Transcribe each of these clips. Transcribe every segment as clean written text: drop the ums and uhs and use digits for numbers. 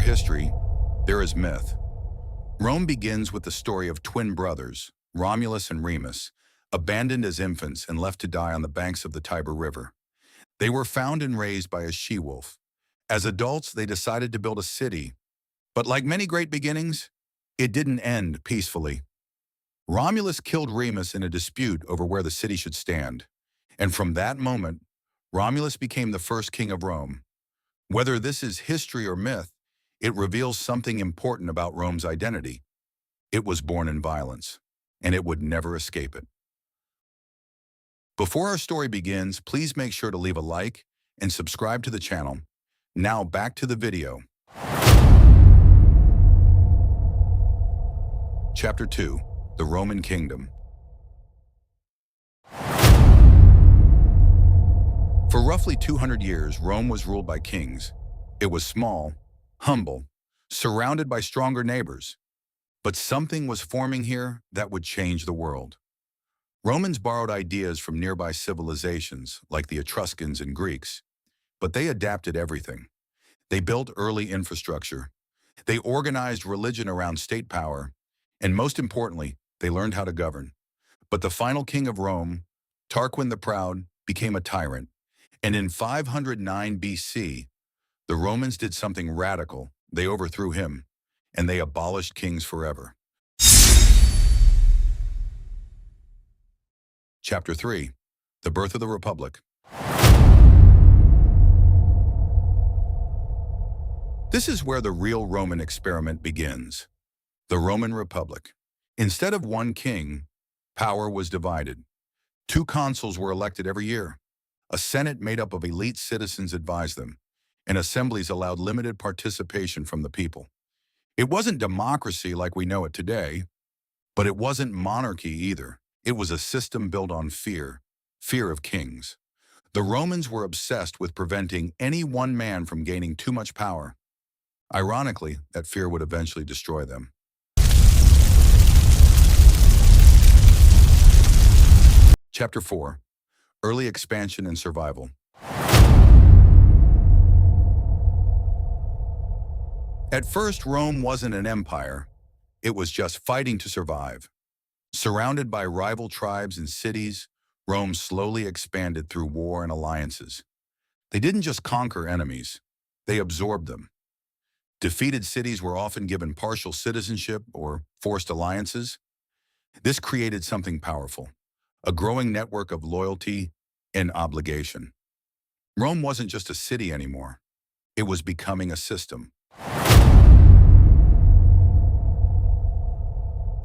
history, there is myth. Rome begins with the story of twin brothers, Romulus and Remus, abandoned as infants and left to die on the banks of the Tiber River. They were found and raised by a she-wolf. As adults, they decided to build a city, but like many great beginnings, it didn't end peacefully. Romulus killed Remus in a dispute over where the city should stand, and from that moment, Romulus became the first king of Rome. Whether this is history or myth, it reveals something important about Rome's identity. It was born in violence, and it would never escape it. Before our story begins, please make sure to leave a like and subscribe to the channel. Now back to the video. Chapter 2. The Roman Kingdom. For roughly 200 years, Rome was ruled by kings. It was small, humble, surrounded by stronger neighbors. But something was forming here that would change the world. Romans borrowed ideas from nearby civilizations, like the Etruscans and Greeks, but they adapted everything. They built early infrastructure. They organized religion around state power, and most importantly, they learned how to govern. But the final king of Rome, Tarquin the Proud, became a tyrant. And in 509 BC, the Romans did something radical. They overthrew him, and they abolished kings forever. Chapter 3. The Birth of the Republic. This is where the real Roman experiment begins. The Roman Republic. Instead of one king, power was divided. 2 consuls were elected every year. A senate made up of elite citizens advised them, and assemblies allowed limited participation from the people. It wasn't democracy like we know it today, but it wasn't monarchy either. It was a system built on fear of kings. The Romans were obsessed with preventing any one man from gaining too much power. Ironically, that fear would eventually destroy them. Chapter 4. Early Expansion and Survival. At first, Rome wasn't an empire. It was just fighting to survive. Surrounded by rival tribes and cities, Rome slowly expanded through war and alliances. They didn't just conquer enemies, they absorbed them. Defeated cities were often given partial citizenship or forced alliances. This created something powerful, a growing network of loyalty and obligation. Rome wasn't just a city anymore. It was becoming a system.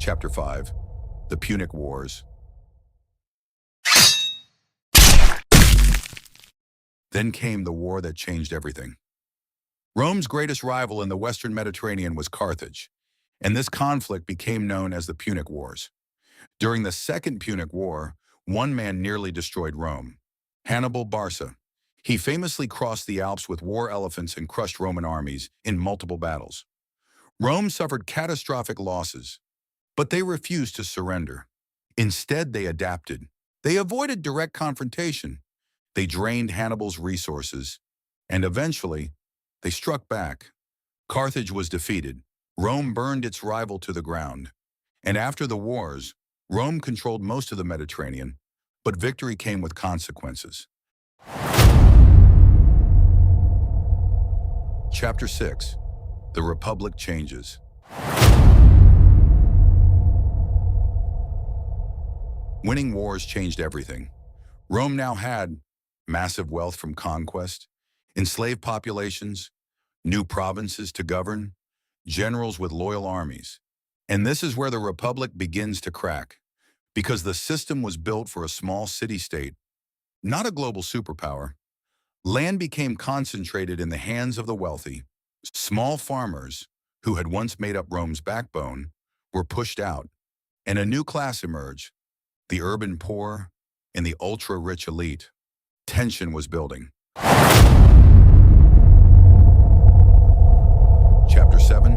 Chapter 5. The Punic Wars. Then came the war that changed everything. Rome's greatest rival in the Western Mediterranean was Carthage, and this conflict became known as the Punic Wars. During the Second Punic War, one man nearly destroyed Rome, Hannibal Barca. He famously crossed the Alps with war elephants and crushed Roman armies in multiple battles. Rome suffered catastrophic losses, but they refused to surrender. Instead, they adapted. They avoided direct confrontation. They drained Hannibal's resources, and eventually, they struck back. Carthage was defeated. Rome burned its rival to the ground. And after the wars, Rome controlled most of the Mediterranean, but victory came with consequences. Chapter 6. The Republic Changes. Winning wars changed everything. Rome now had massive wealth from conquest, enslaved populations, new provinces to govern, generals with loyal armies. And this is where the Republic begins to crack, because the system was built for a small city-state, not a global superpower. Land became concentrated in the hands of the wealthy. Small farmers, who had once made up Rome's backbone, were pushed out, and a new class emerged, the urban poor and the ultra-rich elite. Tension was building. Chapter 7.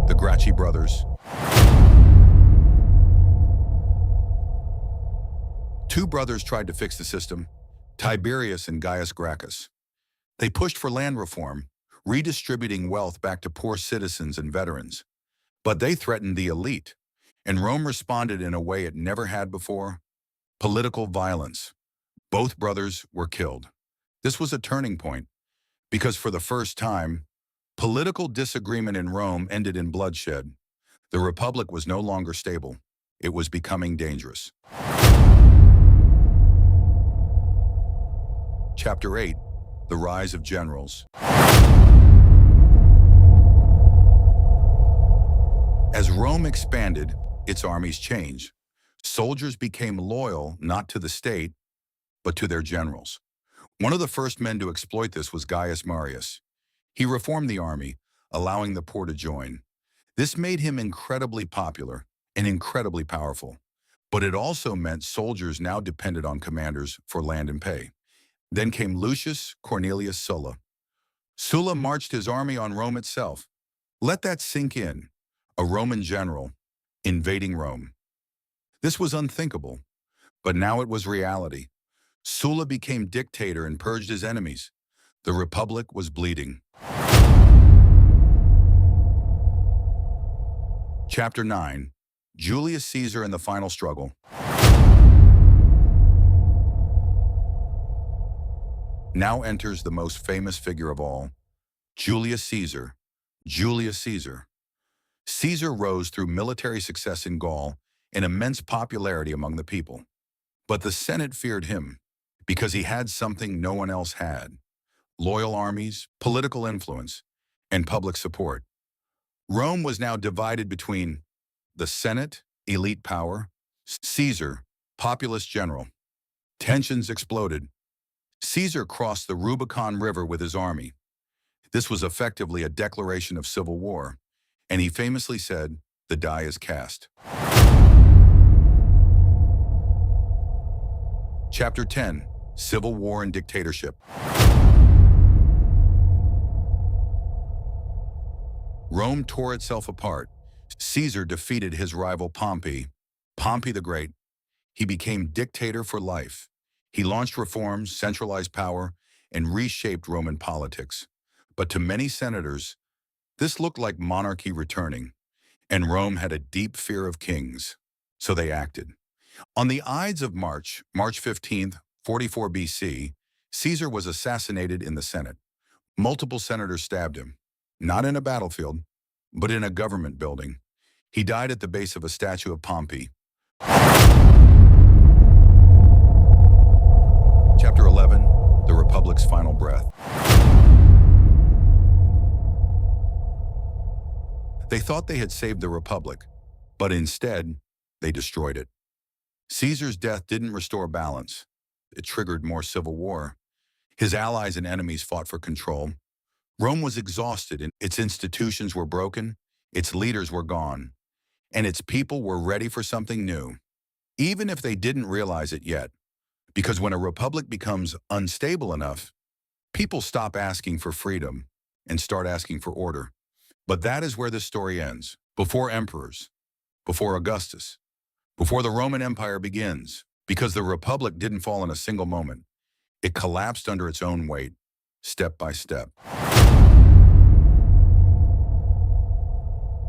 The Gracchi Brothers. 2 brothers tried to fix the system, Tiberius and Gaius Gracchus. They pushed for land reform, redistributing wealth back to poor citizens and veterans. But they threatened the elite, and Rome responded in a way it never had before: political violence. Both brothers were killed. This was a turning point, because for the first time, political disagreement in Rome ended in bloodshed. The Republic was no longer stable. It was becoming dangerous. Chapter 8: The Rise of Generals. As Rome expanded, its armies changed. Soldiers became loyal not to the state, but to their generals. One of the first men to exploit this was Gaius Marius. He reformed the army, allowing the poor to join. This made him incredibly popular and incredibly powerful. But it also meant soldiers now depended on commanders for land and pay. Then came Lucius Cornelius Sulla. Sulla marched his army on Rome itself. Let that sink in. A Roman general invading Rome. This was unthinkable, but now it was reality. Sulla became dictator and purged his enemies. The Republic was bleeding. Chapter 9: Julius Caesar and the Final Struggle. Now enters the most famous figure of all, Julius Caesar. Julius Caesar. Caesar rose through military success in Gaul and immense popularity among the people. But the Senate feared him because he had something no one else had: loyal armies, political influence, and public support. Rome was now divided between the Senate, elite power, Caesar, populist general. Tensions exploded. Caesar crossed the Rubicon River with his army. This was effectively a declaration of civil war, and he famously said, "The die is cast." Chapter 10: Civil War and Dictatorship. Rome tore itself apart. Caesar defeated his rival Pompey. Pompey the Great. He became dictator for life. He launched reforms, centralized power, and reshaped Roman politics. But to many senators, this looked like monarchy returning, and Rome had a deep fear of kings, so they acted. On the Ides of March 15th, 44 BC, Caesar was assassinated in the Senate. Multiple senators stabbed him, not in a battlefield, but in a government building. He died at the base of a statue of Pompey. Chapter 11: The Republic's Final Breath. They thought they had saved the Republic, but instead, they destroyed it. Caesar's death didn't restore balance. It triggered more civil war. His allies and enemies fought for control. Rome was exhausted, and its institutions were broken, its leaders were gone, and its people were ready for something new, even if they didn't realize it yet. Because when a republic becomes unstable enough, people stop asking for freedom and start asking for order. But that is where this story ends. Before emperors, before Augustus, before the Roman Empire begins, because the Republic didn't fall in a single moment. It collapsed under its own weight, step by step.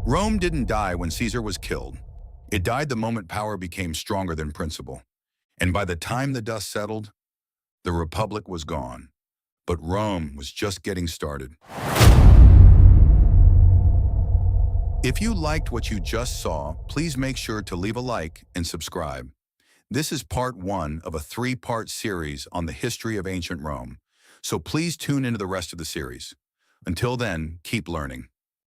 Rome didn't die when Caesar was killed. It died the moment power became stronger than principle. And by the time the dust settled, the Republic was gone. But Rome was just getting started. If you liked what you just saw, please make sure to leave a like and subscribe. This is part 1 of a 3-part series on the history of ancient Rome, so please tune into the rest of the series. Until then, keep learning.